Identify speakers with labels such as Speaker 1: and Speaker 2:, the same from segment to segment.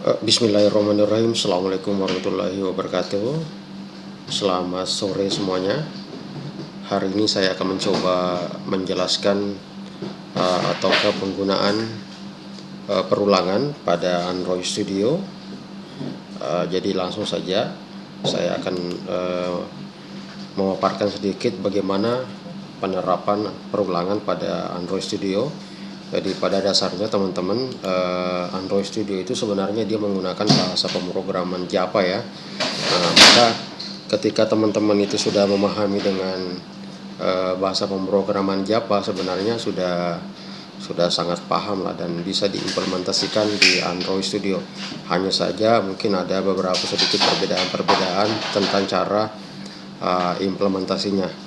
Speaker 1: Bismillahirrahmanirrahim. Assalamualaikum warahmatullahi wabarakatuh. Selamat sore semuanya. Hari ini saya akan mencoba menjelaskan ataukah penggunaan perulangan pada Android Studio. Jadi langsung saja saya akan memaparkan sedikit bagaimana penerapan perulangan pada Android Studio. Jadi pada dasarnya teman-teman, Android Studio itu sebenarnya dia menggunakan bahasa pemrograman Java ya. Maka ketika teman-teman itu sudah memahami dengan bahasa pemrograman Java, sebenarnya sudah sangat paham lah dan bisa diimplementasikan di Android Studio. Hanya saja mungkin ada beberapa sedikit perbedaan-perbedaan tentang cara implementasinya.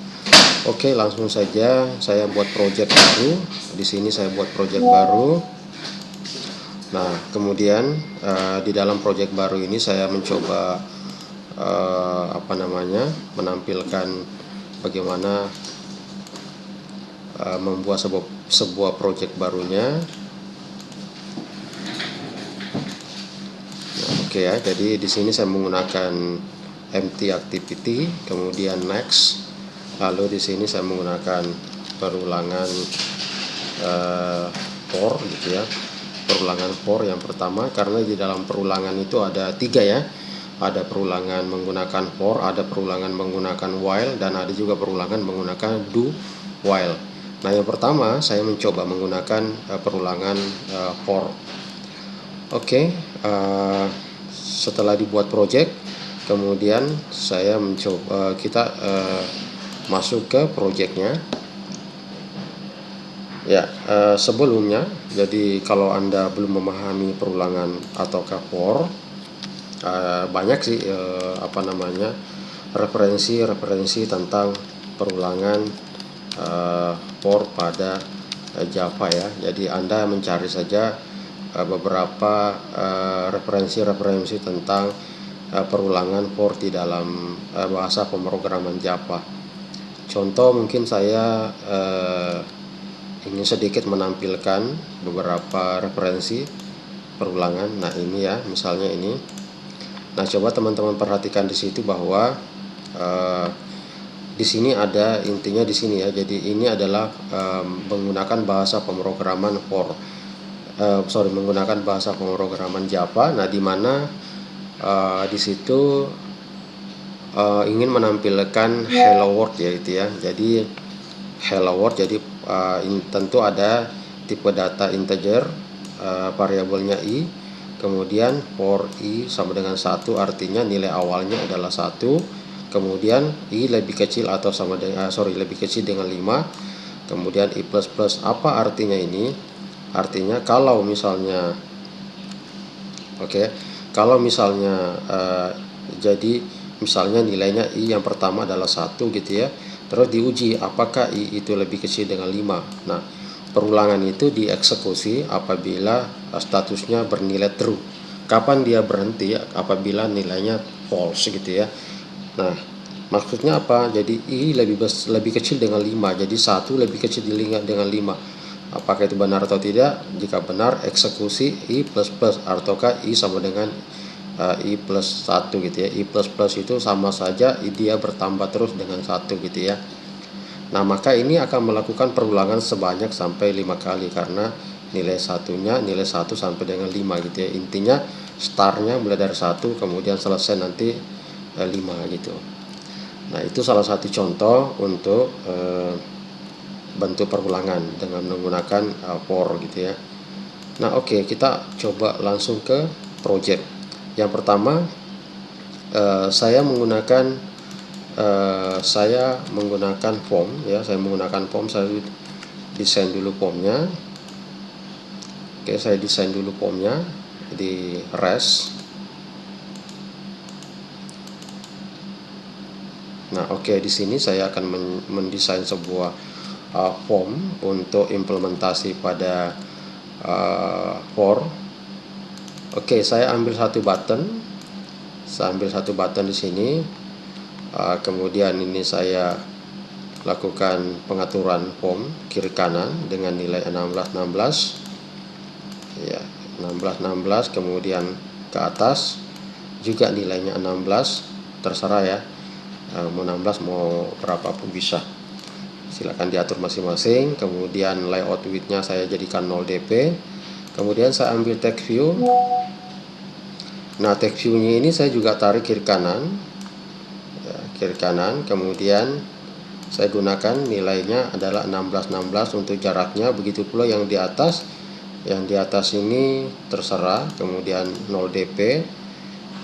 Speaker 1: Oke, langsung saja saya buat project baru. Di sini saya buat project baru. Nah, kemudian di dalam project baru ini saya mencoba menampilkan bagaimana membuat sebuah project barunya. Nah, oke ya. Jadi di sini saya menggunakan empty activity, kemudian next. Lalu di sini saya menggunakan perulangan for gitu ya. Perulangan for yang pertama, karena di dalam perulangan itu ada 3 ya. Ada perulangan menggunakan for, ada perulangan menggunakan while, dan ada juga perulangan menggunakan do while. Nah, yang pertama saya mencoba menggunakan perulangan for. Oke, setelah dibuat project, kemudian saya mencoba masuk ke projectnya ya. Sebelumnya, jadi kalau Anda belum memahami perulangan ataukah for, banyak sih referensi tentang perulangan for pada Java ya. Jadi Anda mencari saja beberapa referensi tentang perulangan for di dalam bahasa pemrograman Java. Contoh, mungkin saya ingin sedikit menampilkan beberapa referensi perulangan. Nah, ini ya, misalnya ini. Nah, coba teman-teman perhatikan di situ bahwa di sini ada intinya di sini ya. Jadi ini adalah menggunakan bahasa pemrograman menggunakan bahasa pemrograman Java. Nah, di mana di situ ingin menampilkan hello world ya itu ya. Jadi hello world, jadi tentu ada tipe data integer, variabelnya i, kemudian for i sama dengan 1, artinya nilai awalnya adalah 1, kemudian i lebih kecil atau sama dengan lebih kecil dengan 5, kemudian i plus plus. Apa artinya ini? Artinya kalau misalnya jadi misalnya nilainya i yang pertama adalah 1 gitu ya. Terus diuji apakah i itu lebih kecil dengan 5. Nah, perulangan itu dieksekusi apabila statusnya bernilai true. Kapan dia berhenti? Apabila nilainya false gitu ya. Nah, maksudnya apa? Jadi i lebih kecil dengan 5. Jadi 1 lebih kecil dengan 5. Apakah itu benar atau tidak? Jika benar, eksekusi i plus plus, ataukah i sama dengan i plus 1 gitu ya. I plus plus itu sama saja dia bertambah terus dengan 1 gitu ya. Nah, maka ini akan melakukan perulangan sebanyak sampai 5 kali, karena nilai 1 sampai dengan 5 gitu ya. Intinya startnya mulai dari 1, kemudian selesai nanti 5 gitu. Nah, itu salah satu contoh untuk bentuk perulangan dengan menggunakan for gitu ya. Nah, oke, kita coba langsung ke project. Yang pertama, saya menggunakan form ya. Saya desain dulu formnya. Oke, saya desain dulu formnya di REST. Nah, oke, di sini saya akan mendesain sebuah form untuk implementasi pada for. Oke, saya ambil satu button. Di sini. Kemudian ini saya lakukan pengaturan form kiri kanan dengan nilai 16 ya, 16. Kemudian ke atas juga nilainya 16, terserah ya, mau 16 mau berapapun bisa, silakan diatur masing-masing. Kemudian layout widthnya saya jadikan 0 dp. Kemudian saya ambil text view. Nah, text view-nya ini saya juga tarik kiri kanan ya, kiri kanan. Kemudian saya gunakan nilainya adalah 16 untuk jaraknya. Begitu pula yang di atas. Yang di atas ini terserah, kemudian 0 dp.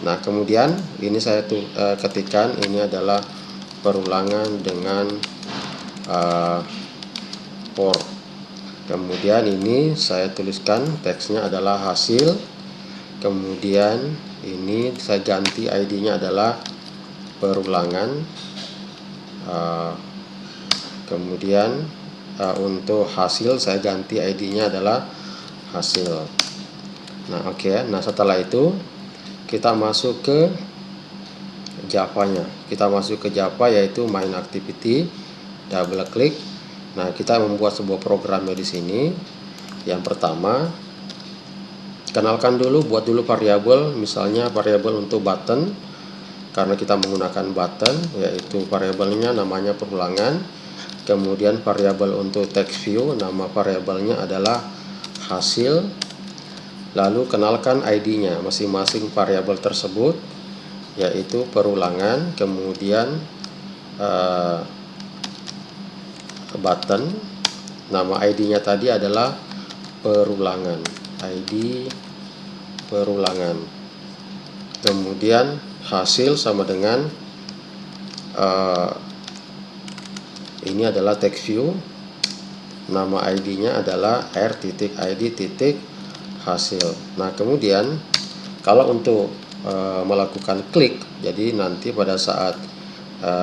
Speaker 1: Nah, kemudian ini saya ketikkan ini adalah perulangan dengan for. Kemudian ini saya tuliskan teksnya adalah hasil. Kemudian ini saya ganti ID-nya adalah perulangan. Kemudian untuk hasil saya ganti ID-nya adalah hasil. Nah, oke. Nah, setelah itu kita masuk ke Java-nya. Kita masuk ke Java yaitu main activity, double klik. Nah, kita membuat sebuah programnya di sini. Yang pertama, kenalkan dulu, buat dulu variabel, misalnya variabel untuk button, karena kita menggunakan button, yaitu variabelnya namanya perulangan. Kemudian variabel untuk text view, nama variabelnya adalah hasil. Lalu kenalkan ID-nya masing-masing variabel tersebut, yaitu perulangan, kemudian button, nama ID-nya tadi adalah perulangan, ID perulangan. Kemudian hasil sama dengan ini adalah text view, nama ID-nya adalah r.id. Hasil. Nah, kemudian kalau untuk melakukan klik, jadi nanti pada saat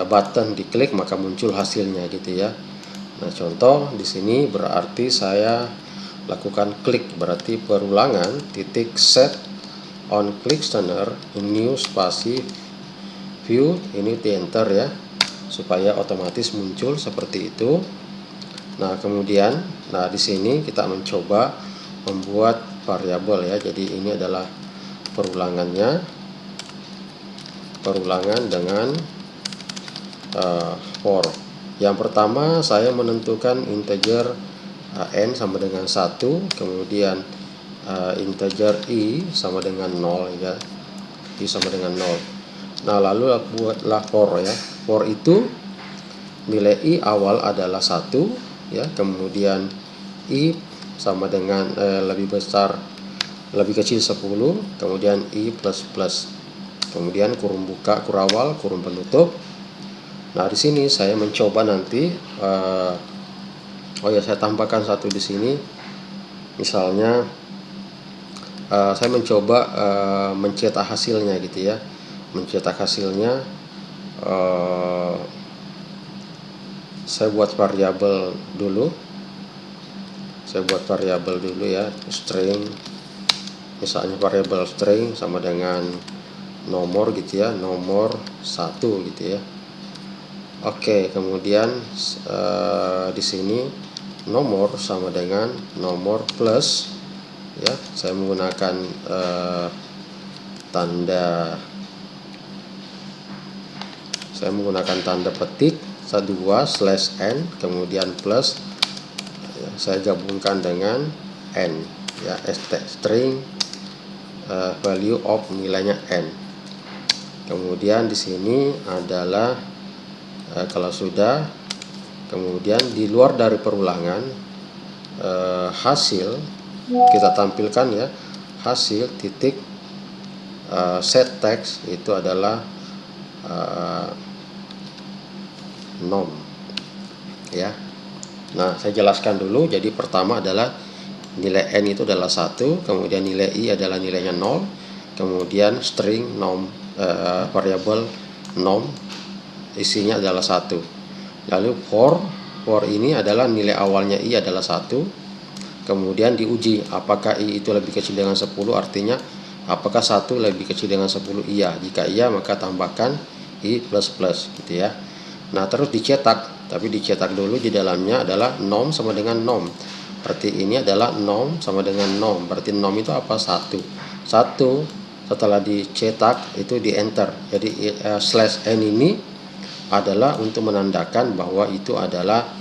Speaker 1: button diklik maka muncul hasilnya gitu ya. Nah, contoh di sini berarti saya lakukan klik, berarti perulangan titik set on click center new spasi view, ini di enter ya, supaya otomatis muncul seperti itu. Nah, kemudian di sini kita mencoba membuat variabel ya. Jadi ini adalah perulangannya, perulangan dengan for. Yang pertama saya menentukan integer n sama dengan 1, kemudian integer i sama dengan 0 ya. I sama dengan 0. Nah, lalu buatlah for ya. For itu nilai i awal adalah 1 ya, kemudian i sama dengan lebih kecil 10, kemudian i plus plus. Kemudian kurung buka, kurawal, kurung penutup. Nah, di sini saya mencoba nanti saya tambahkan satu di sini. Misalnya saya mencoba mencetak hasilnya gitu ya. Mencetak hasilnya saya buat variabel dulu. Saya buat variabel dulu ya, string. Misalnya variabel string sama dengan nomor gitu ya, nomor 1 gitu ya. Oke, kemudian di sini nomor sama dengan nomor plus ya. Saya menggunakan tanda petik 2/n, kemudian plus ya, saya gabungkan dengan n ya, string value of nilainya n. Kemudian di sini adalah kalau sudah, kemudian di luar dari perulangan hasil kita tampilkan ya, hasil titik set text itu adalah nom ya. Nah, saya jelaskan dulu. Jadi pertama adalah nilai n itu adalah 1, kemudian nilai i adalah nilainya 0, kemudian string nom variabel nom isinya adalah 1. Lalu for ini adalah nilai awalnya i adalah 1, kemudian diuji apakah i itu lebih kecil dengan 10, artinya apakah 1 lebih kecil dengan 10. Iya, jika iya maka tambahkan i plus plus gitu ya. Nah, terus dicetak, tapi dicetak dulu di dalamnya adalah nom sama dengan nom. Berarti ini adalah nom sama dengan nom. Berarti nom itu apa? 1. 1 setelah dicetak itu di enter. Jadi slash n ini adalah untuk menandakan bahwa itu adalah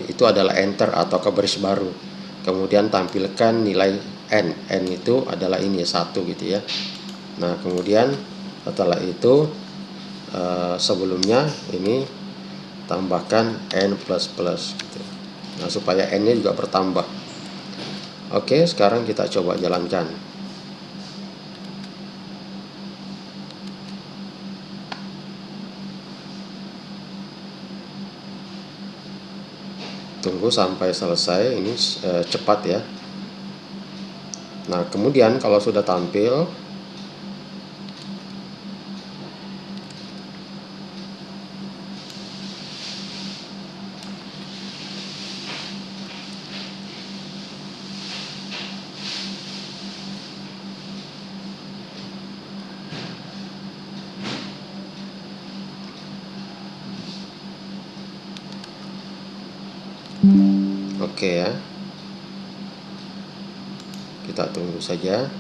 Speaker 1: itu adalah enter atau ke baris baru. Kemudian tampilkan nilai n itu adalah ini 1 gitu ya. Nah kemudian setelah itu sebelumnya ini tambahkan n plus plus gitu. Nah supaya n nya juga bertambah. Oke, sekarang kita coba jalankan. Tunggu sampai selesai, ini cepat ya. Nah kemudian kalau sudah tampil, oke ya, kita tunggu saja.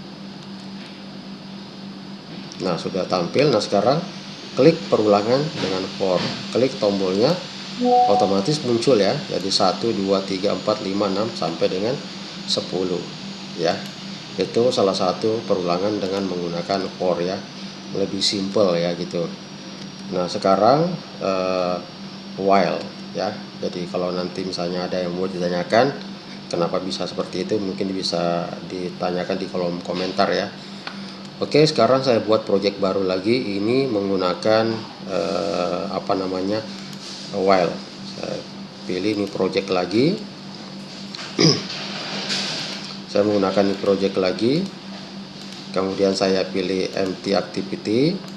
Speaker 1: Nah sudah tampil. Nah sekarang klik perulangan dengan for, klik tombolnya, otomatis muncul ya. Jadi 1, 2, 3, 4, 5, 6 sampai dengan 10 ya. Itu salah satu perulangan dengan menggunakan for ya, lebih simple ya gitu. Nah sekarang while ya. Jadi kalau nanti misalnya ada yang mau ditanyakan kenapa bisa seperti itu, mungkin bisa ditanyakan di kolom komentar ya. Oke, sekarang saya buat project baru lagi. Ini menggunakan while. Saya pilih ini project lagi. Saya menggunakan ini project lagi. Kemudian saya pilih empty activity.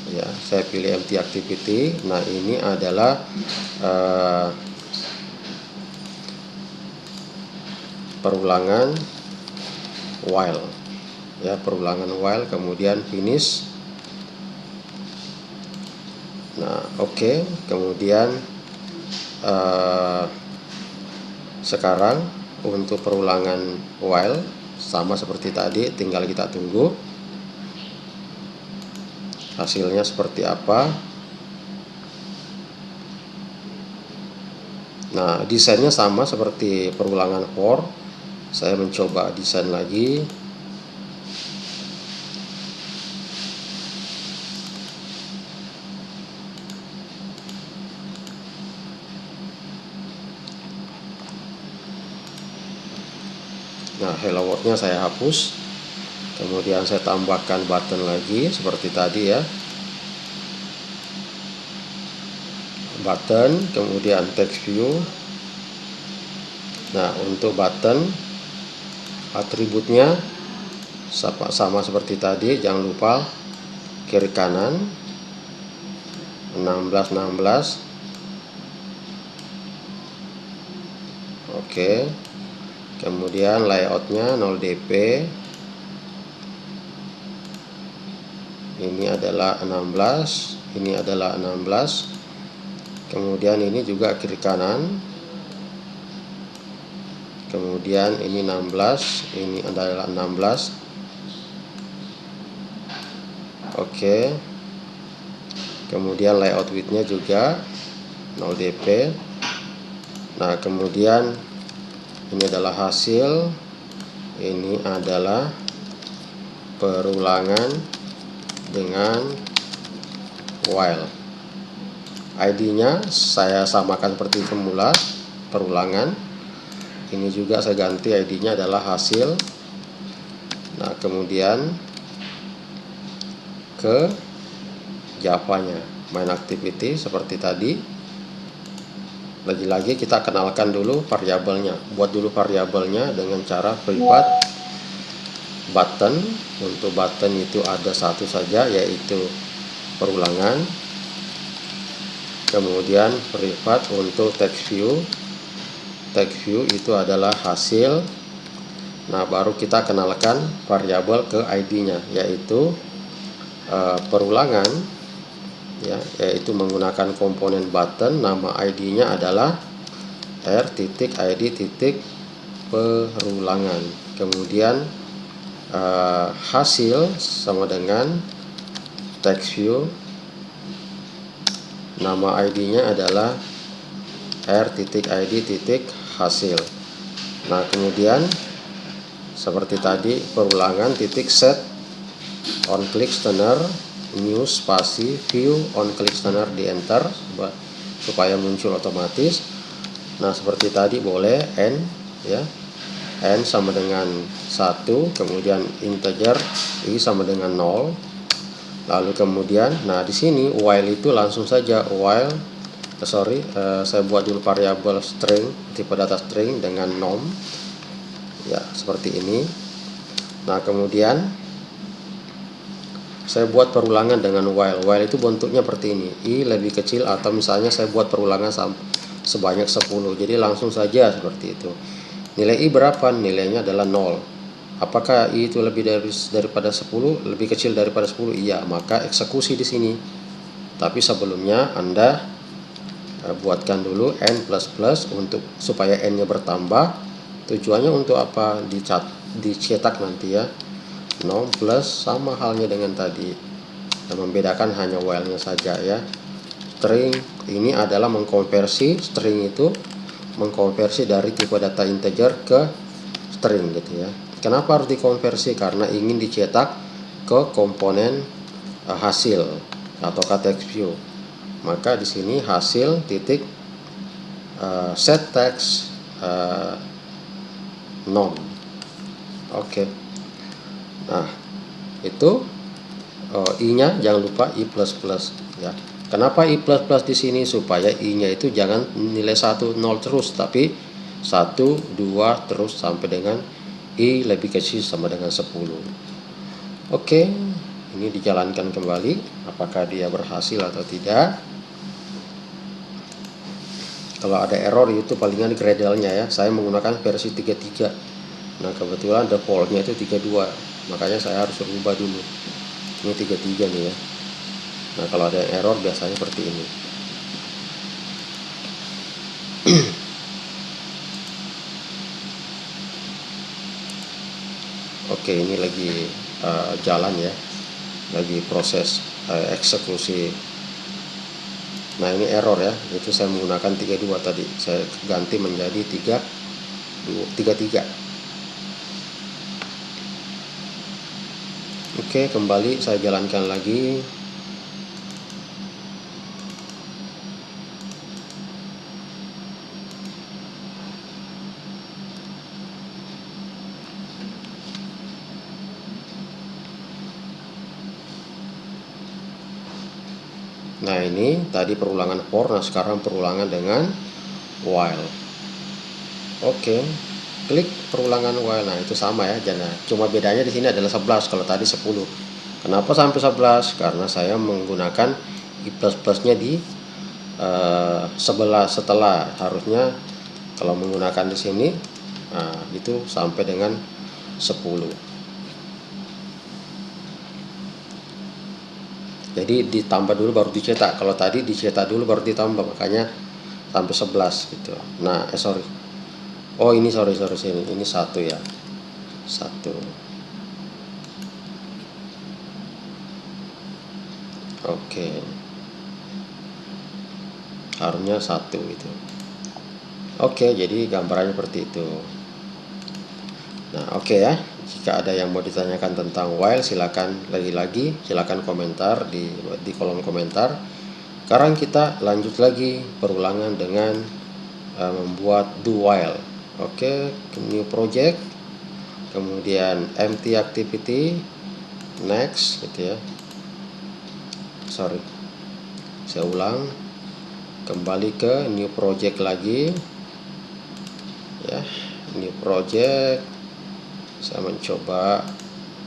Speaker 1: Ya, saya pilih empty activity. Nah, ini adalah perulangan while. Ya, perulangan while, kemudian finish. Nah, oke. Kemudian sekarang untuk perulangan while sama seperti tadi, tinggal kita tunggu hasilnya seperti apa. Nah desainnya sama seperti perulangan for. Saya mencoba desain lagi. Nah hello world-nya saya hapus. Kemudian saya tambahkan button lagi seperti tadi ya. Button, kemudian text view. Nah untuk button atributnya sama seperti tadi, jangan lupa kiri kanan 16 16. Oke. Kemudian layoutnya 0 dp. Ini adalah 16, ini adalah 16. Kemudian ini juga kiri kanan. Kemudian ini 16, ini adalah 16. Oke. Kemudian layout width-nya juga 0 dp. Nah, kemudian ini adalah hasil. Ini adalah perulangan dengan while. ID-nya saya samakan seperti semula, perulangan. Ini juga saya ganti, ID-nya adalah hasil. Nah, kemudian ke Java-nya, main activity seperti tadi. Lagi-lagi kita kenalkan dulu variabelnya. Buat dulu variabelnya dengan cara private button. Untuk button itu ada satu saja, yaitu perulangan. Kemudian private untuk text view. Text view itu adalah hasil. Nah baru kita kenalkan variabel ke ID-nya, yaitu perulangan ya, yaitu menggunakan komponen button. Nama ID-nya adalah r.id. perulangan. Kemudian hasil sama dengan text view, nama ID-nya adalah r.id.hasil. Nah, kemudian seperti tadi perulangan titik set on click listener new spasi view on click listener di enter supaya muncul otomatis. Nah, seperti tadi boleh n ya, n sama dengan 1, kemudian integer i sama dengan 0. Lalu kemudian nah di sini while itu langsung saja while saya buat dulu variabel string, tipe data string dengan nom ya, seperti ini. Nah, kemudian saya buat perulangan dengan while itu bentuknya seperti ini, i lebih kecil atau misalnya saya buat perulangan sebanyak 10, jadi langsung saja seperti itu. Nilai i berapa? Nilainya adalah 0. Apakah i itu lebih daripada 10, lebih kecil daripada 10? Iya, maka eksekusi di sini. Tapi sebelumnya Anda buatkan dulu n++ untuk supaya n-nya bertambah. Tujuannya untuk apa? Dicetak nanti ya. Nom plus sama halnya dengan tadi. Yang membedakan hanya while-nya saja ya. String ini adalah mengkonversi, string itu mengkonversi dari tipe data integer ke string gitu ya. Kenapa harus dikonversi? Karena ingin dicetak ke komponen hasil atau text view. Maka di sini hasil titik set text nom. Oke. Nah, itu i-nya jangan lupa i++ ya. Kenapa i++ di sini? Supaya i-nya itu jangan nilai 1 0 terus, tapi 1 2 terus sampai dengan i lebih kecil sama dengan 10. Oke, ini dijalankan kembali, apakah dia berhasil atau tidak. Kalau ada error itu palingan Gradle-nya ya. Saya menggunakan versi 33. Nah, kebetulan default-nya itu 32. Makanya saya harus rubah dulu. Ini 33 nih ya. Nah, kalau ada error biasanya seperti ini. Oke, ini lagi jalan ya. Lagi proses eksekusi. Nah, ini error ya. Itu saya menggunakan 32 tadi. Saya ganti menjadi 33. Oke, kembali saya jalankan lagi. Nah, ini tadi perulangan for, nah sekarang perulangan dengan while. Oke, klik perulangan while. Nah, itu sama ya, cuma bedanya di sini adalah 11, kalau tadi 10. Kenapa sampai 11? Karena saya menggunakan i++ nya di setelah. Harusnya kalau menggunakan di sini itu sampai dengan 10. Jadi ditambah dulu baru dicetak. Kalau tadi dicetak dulu baru ditambah, makanya sampai 11 gitu. Nah, sorry. Oh, ini sorry sini. Ini 1 ya. 1. Oke. Harusnya 1 gitu. Oke, jadi gambarannya seperti itu. Nah, oke ya. Jika ada yang mau ditanyakan tentang while, silakan silakan komentar di kolom komentar. Sekarang kita lanjut lagi perulangan dengan membuat do while. Oke, new project, kemudian empty activity, next gitu ya. Sorry, saya ulang, kembali ke new project lagi ya. New project, saya mencoba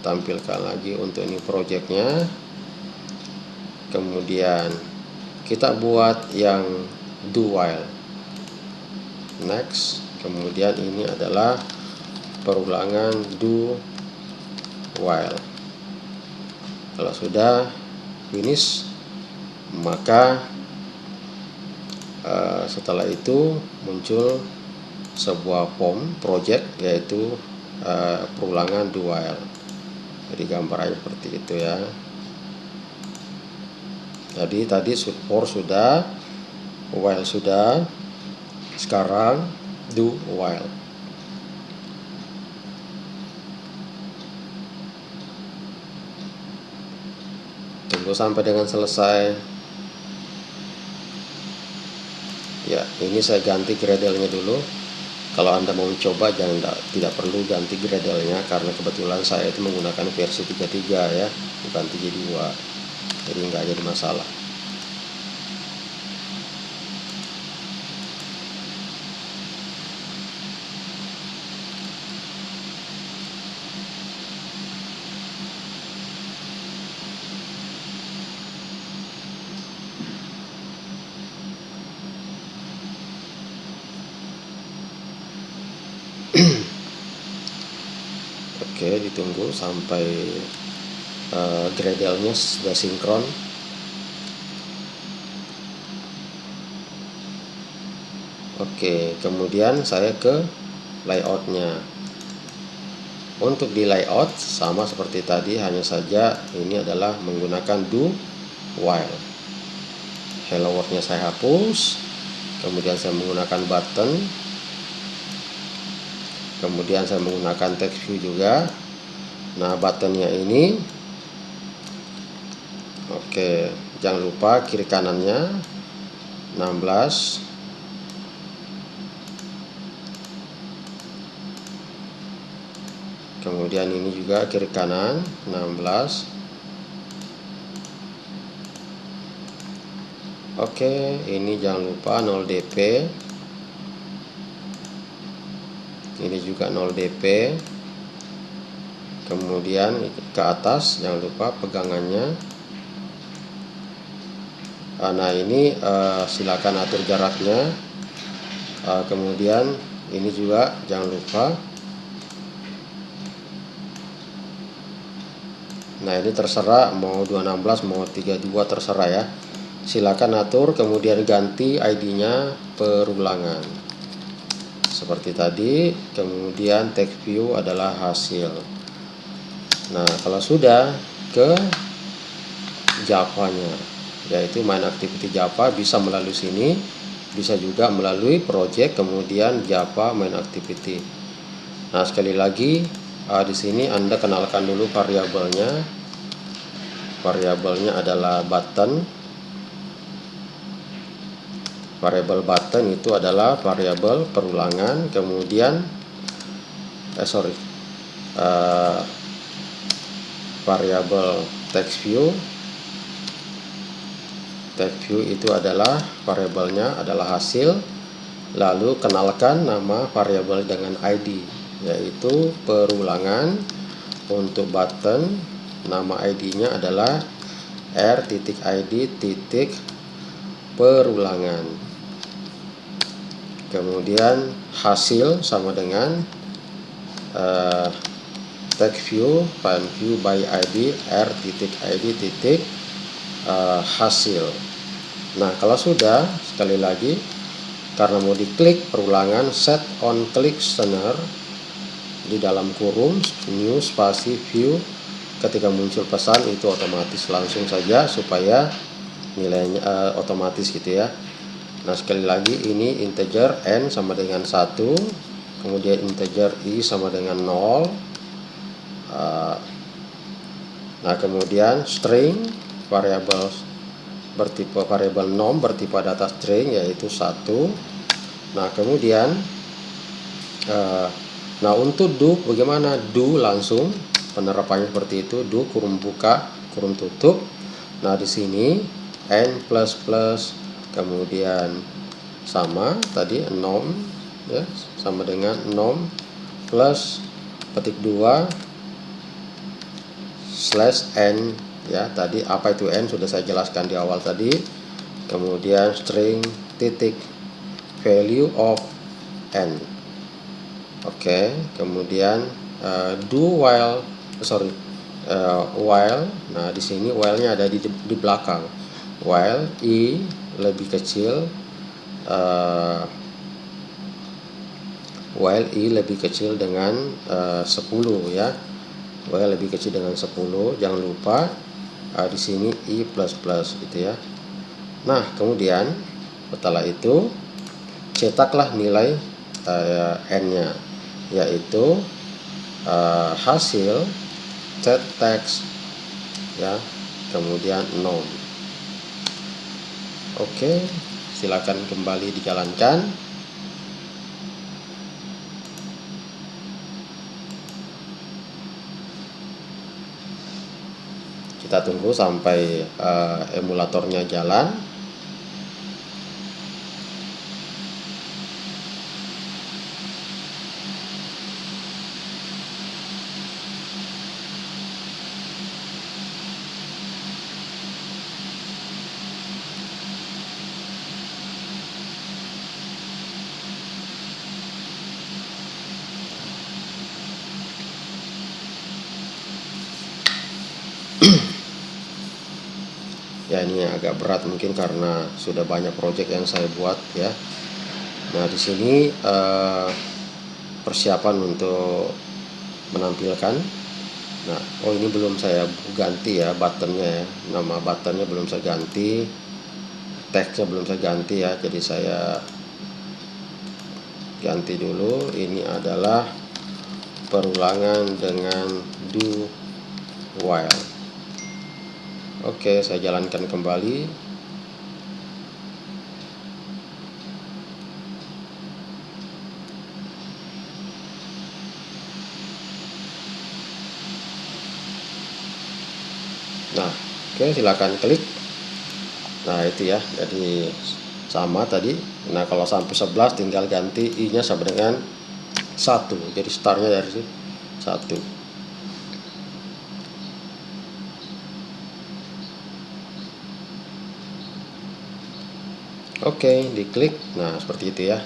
Speaker 1: tampilkan lagi untuk new projectnya. Kemudian kita buat yang do while, next. Kemudian ini adalah perulangan do while. Kalau sudah finish, maka setelah itu muncul sebuah project, yaitu perulangan do while. Jadi gambarannya seperti itu ya. Jadi tadi for sudah, while sudah, sekarang do while. Tunggu sampai dengan selesai. Ya, ini saya ganti Gradle-nya dulu. Kalau Anda mau mencoba tidak perlu ganti Gradle-nya, karena kebetulan saya itu menggunakan versi 33 ya, bukan 32. Jadi nggak jadi masalah. Oke, ditunggu sampai Gradle-nya sudah sinkron. Oke, kemudian saya ke layout-nya. Untuk di layout sama seperti tadi, hanya saja ini adalah menggunakan do while. Hello World-nya saya hapus, kemudian saya menggunakan button, kemudian saya menggunakan text view juga. Nah, buttonnya ini, oke, jangan lupa kiri kanannya 16. Kemudian ini juga kiri kanan 16. Oke, ini jangan lupa 0 dp. Ini juga 0 dp. Kemudian ke atas jangan lupa pegangannya. Nah, ini silakan atur jaraknya. Kemudian ini juga jangan lupa. Nah, ini terserah mau 216 mau 32, terserah ya. Silakan atur, kemudian ganti ID-nya perulangan seperti tadi. Kemudian text view adalah hasil. Nah, kalau sudah, ke Java-nya, yaitu main activity Java, bisa melalui sini, bisa juga melalui project kemudian Java main activity. Nah, sekali lagi di sini Anda kenalkan dulu variabelnya. Variabelnya adalah button. Variabel button itu adalah variabel perulangan. Kemudian variabel text view. Text view itu adalah variabelnya adalah hasil. Lalu kenalkan nama variabel dengan ID, yaitu perulangan. Untuk button, nama ID-nya adalah r.id perulangan. Kemudian hasil sama dengan text view find view by ID r.id hasil. Nah, kalau sudah, sekali lagi, karena mau diklik perulangan, set on click center di dalam kurung new spasi view. Ketika muncul pesan itu otomatis langsung saja, supaya nilainya otomatis gitu ya. Nah, sekali lagi, ini integer n sama dengan 1, kemudian integer i sama dengan 0. Nah, kemudian string variabel bertipe variabel nom bertipe data string, yaitu 1. Nah, kemudian nah, untuk do bagaimana? Do langsung penerapannya seperti itu, do kurung buka kurung tutup. Nah, di sini n plus plus, kemudian sama tadi nom ya, sama dengan nom plus petik 2 slash n ya. Tadi apa itu n sudah saya jelaskan di awal tadi. Kemudian string titik value of n. Oke, kemudian do while while. Nah, di sini while-nya ada di belakang. While i lebih kecil while i lebih kecil dengan 10 ya, while lebih kecil dengan 10. Jangan lupa di sini i plus plus gitu ya. Nah, kemudian setelah itu cetaklah nilai n-nya, yaitu hasil set text ya, kemudian nom. Oke, silakan kembali dijalankan. Kita tunggu sampai emulatornya jalan. Ya, ini agak berat mungkin karena sudah banyak project yang saya buat ya. Nah, di sini persiapan untuk menampilkan. Nah, oh ini belum saya ganti ya buttonnya ya. Nama buttonnya belum saya ganti, teksnya belum saya ganti ya. Jadi saya ganti dulu. Ini adalah perulangan dengan do while. Oke, saya jalankan kembali. Nah, oke, silakan klik. Nah, itu ya. Jadi sama tadi. Nah, kalau sampai 11 tinggal ganti i-nya sama dengan 1. Jadi startnya dari 1. Oke, diklik. Nah, seperti itu ya.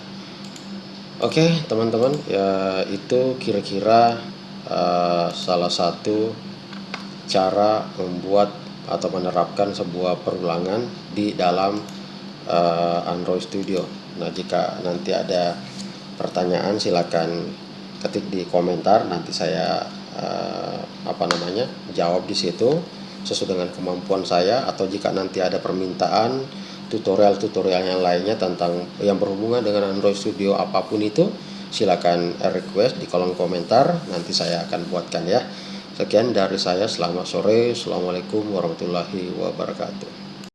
Speaker 1: Oke, teman-teman, ya itu kira-kira salah satu cara membuat atau menerapkan sebuah perulangan di dalam Android Studio. Nah, jika nanti ada pertanyaan silakan ketik di komentar, nanti saya jawab di situ sesuai dengan kemampuan saya, atau jika nanti ada permintaan tutorial-tutorial yang lainnya tentang yang berhubungan dengan Android Studio apapun itu, silakan request di kolom komentar, nanti saya akan buatkan ya. Sekian dari saya, selamat sore, assalamualaikum warahmatullahi wabarakatuh.